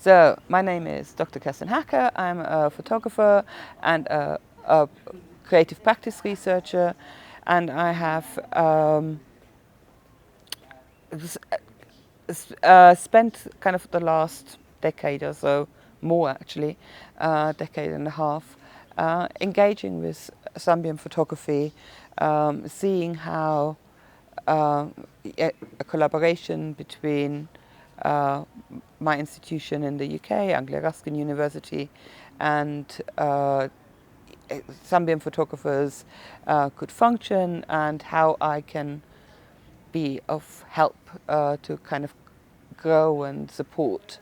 So my name is Dr. Kerstin Hacker. I'm a photographer and a creative practice researcher, and I have spent kind of the last decade or so, more actually, decade and a half, engaging with Zambian photography, seeing how a collaboration between my institution in the UK, Anglia Ruskin University, and Zambian photographers could function, and how I can be of help to kind of grow and support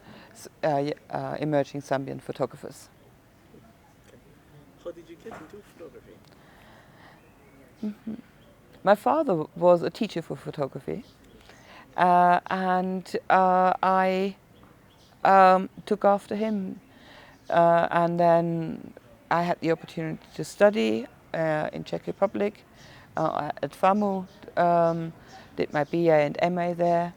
emerging Zambian photographers. How did you get into photography? My father was a teacher for photography, and I took after him, and then I had the opportunity to study in Czech Republic at FAMU, did my BA and MA there,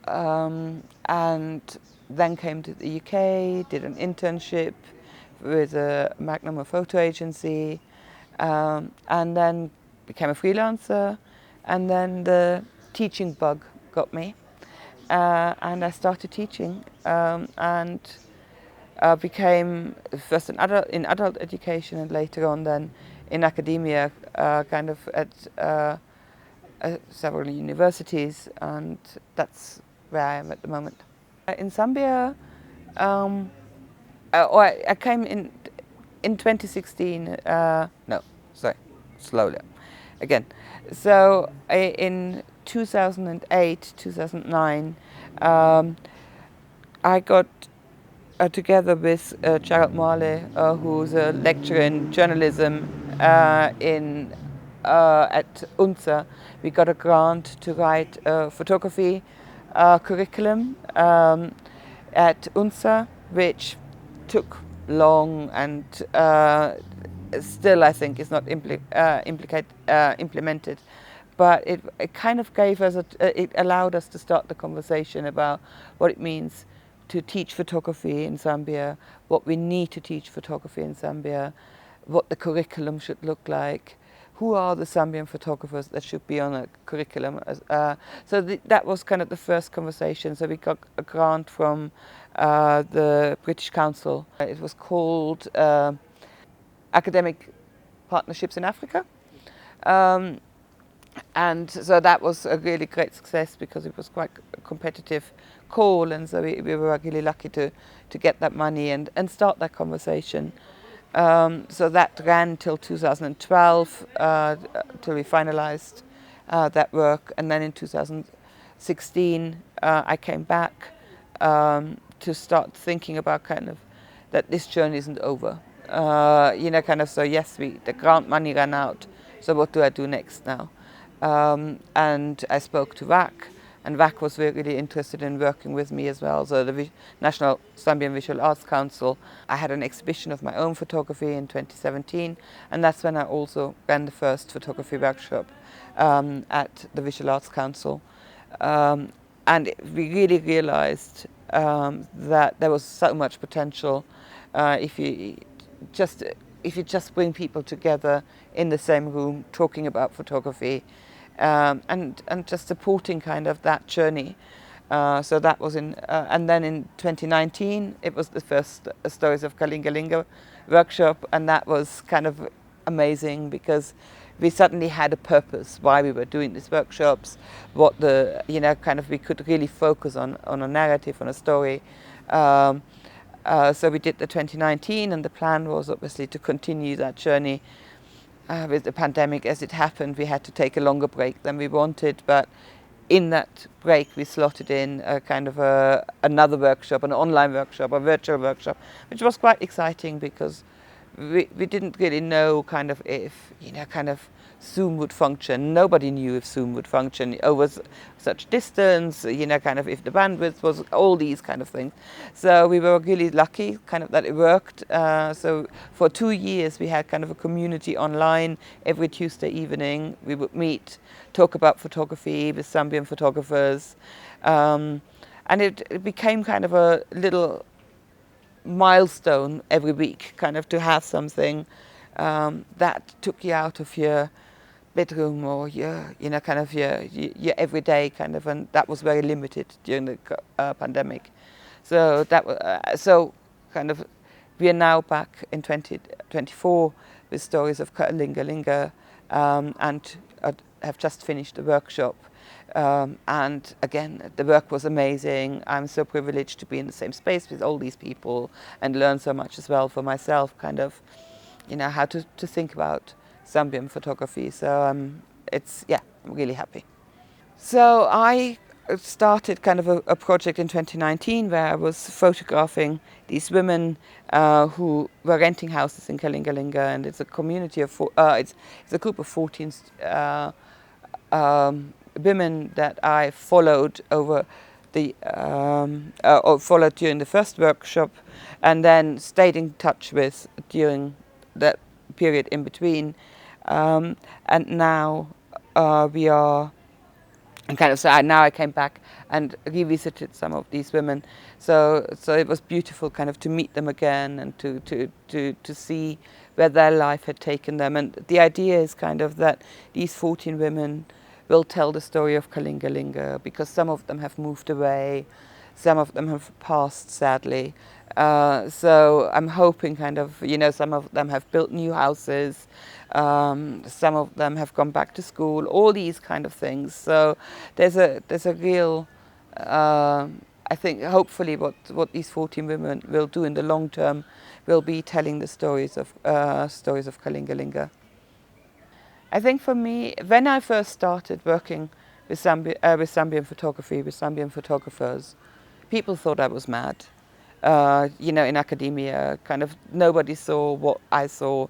and then came to the UK, did an internship with a Magnum photo agency, and then became a freelancer, and then the teaching bug got me, and I started teaching, and became first in adult education, and later on then in academia, kind of at several universities, and that's where I am at the moment. In Zambia, I came in 2016. No, sorry, slowly again. So in 2008, 2009, I got together with Gerald Marley, who's a lecturer in journalism at UNSA. We got a grant to write a photography curriculum at UNSA, which took long and still I think is not implemented. But it kind of gave us, it allowed us to start the conversation about what it means to teach photography in Zambia, what we need to teach photography in Zambia, what the curriculum should look like, who are the Zambian photographers that should be on a curriculum. So that was kind of the first conversation. So we got a grant from the British Council. It was called Academic Partnerships in Africa. And so that was a really great success because it was quite a competitive call, and so we were really lucky to get that money and start that conversation. So that ran till 2012, till we finalized that work, and then in 2016 I came back to start thinking about kind of that this journey isn't over. Kind of, so yes, the grant money ran out, so what do I do next now? And I spoke to VAC, and VAC was really interested in working with me as well. So the National Zambian Visual Arts Council, I had an exhibition of my own photography in 2017, and that's when I also ran the first photography workshop at the Visual Arts Council. And we really realized that there was so much potential if you just bring people together in the same room talking about photography, and just supporting kind of that journey. So that was and then in 2019 it was the first Stories of Kalingalinga workshop, and that was kind of amazing because we suddenly had a purpose why we were doing these workshops, what kind of we could really focus on a narrative, on a story. So we did the 2019, and the plan was obviously to continue that journey. With the pandemic, as it happened, we had to take a longer break than we wanted, but in that break we slotted in a kind of another workshop, an online workshop, a virtual workshop, which was quite exciting because we didn't really know kind of if kind of Zoom would function. Nobody knew if Zoom would function over such distance, kind of if the bandwidth was, all these kind of things. So we were really lucky kind of that it worked. So for 2 years we had kind of a community online. Every Tuesday evening we would meet, talk about photography with Zambian photographers. And it became kind of a little milestone every week, kind of to have something that took you out of your bedroom or your, kind of your everyday kind of, and that was very limited during the pandemic. So so kind of we are now back in 2024 with stories of Kalingalinga, and have just finished the workshop. And again, the work was amazing. I'm so privileged to be in the same space with all these people and learn so much as well for myself, kind of, how to think about Zambian photography. So I'm really happy. So I started kind of a project in 2019 where I was photographing these women who were renting houses in Kalingalinga, and it's a community of it's a group of 14 women that I followed over the or followed during the first workshop, and then stayed in touch with during that period in between, and now we are. And kind of so now I came back and revisited some of these women, so it was beautiful kind of to meet them again and to see where their life had taken them. And the idea is kind of that these 14 women will tell the story of Kalingalinga, because some of them have moved away, some of them have passed sadly. So I'm hoping kind of, some of them have built new houses, some of them have gone back to school, all these kind of things. So there's a real, I think hopefully what these 14 women will do in the long term will be telling the stories of Kalingalinga. I think for me, when I first started working with Zambian photography, with Zambian photographers, people thought I was mad. In academia, kind of nobody saw what I saw.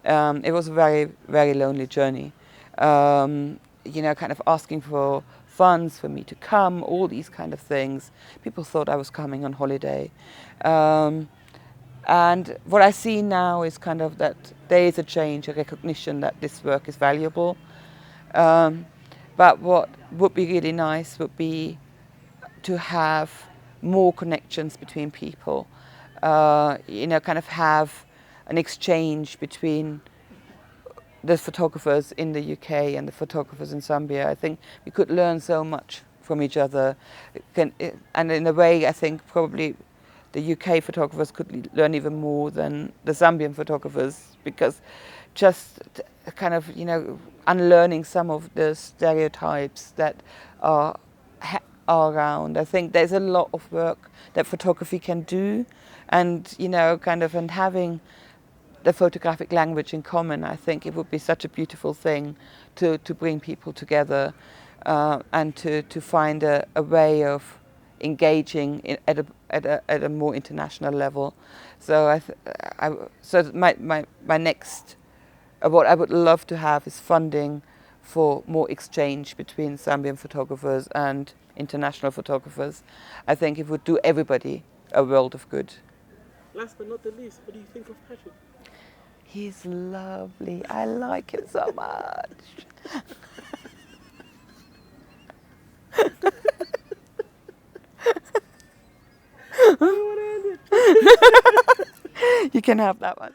It was a very, very lonely journey. Kind of asking for funds for me to come, all these kind of things. People thought I was coming on holiday. And what I see now is kind of that there is a change, a recognition that this work is valuable. But what would be really nice would be to have more connections between people, kind of have an exchange between the photographers in the UK and the photographers in Zambia. I think we could learn so much from each other. And in a way, I think probably the UK photographers could learn even more than the Zambian photographers, because just kind of, unlearning some of the stereotypes that are around. I think there's a lot of work that photography can do, and and having the photographic language in common. I think it would be such a beautiful thing to bring people together, and to find a way of engaging at a more international level. So my next, what I would love to have is funding for more exchange between Zambian photographers and international photographers. I think it would do everybody a world of good. Last but not the least, what do you think of Patrick? He's lovely. I like him so much. You can have that one.